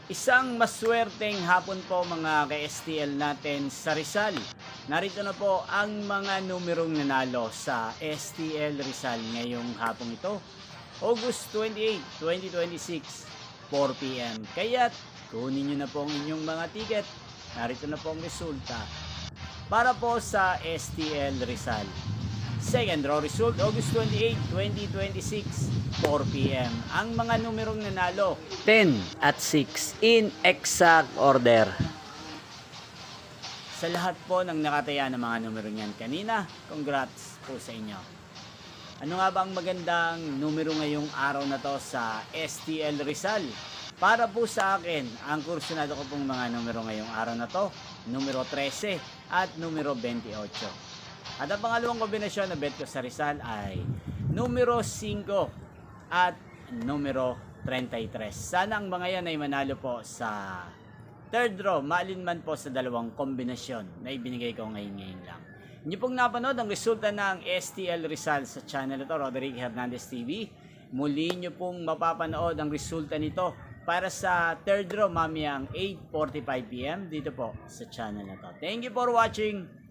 Isang maswerteng hapon po mga ka-STL natin sa Rizal. Narito na po ang mga numerong nanalo sa STL Rizal ngayong hapong ito, August 28, 2026, 4 p.m. Kaya't kunin nyo na po ang inyong mga ticket. Narito na po ang resulta para po sa STL Rizal. Second draw result, August 28, 2026, 4 p.m. Ang mga numerong nanalo, 10 at 6 in exact order. Sa lahat po ng nakataya ng mga numero niyan kanina, congrats po sa inyo. Ano nga ba ang magandang numero ngayong araw na to sa STL Rizal? Para po sa akin, ang kursunado ko pong mga numero ngayong araw na to, numero 13 at numero 28. At ang pangalawang kombinasyon na bet ko sa Rizal ay numero 5 at numero 33. Sana ang mga yan ay manalo po sa third draw, maalinman po sa dalawang kombinasyon na ibinigay ko ngayon lang. Inyo pong napanood ang resulta ng STL Rizal sa channel ito, Roderick Hernandez TV. Muli nyo pong mapapanood ang resulta nito para sa third draw mamayang 8:45 p.m. dito po sa channel na to. Thank you for watching.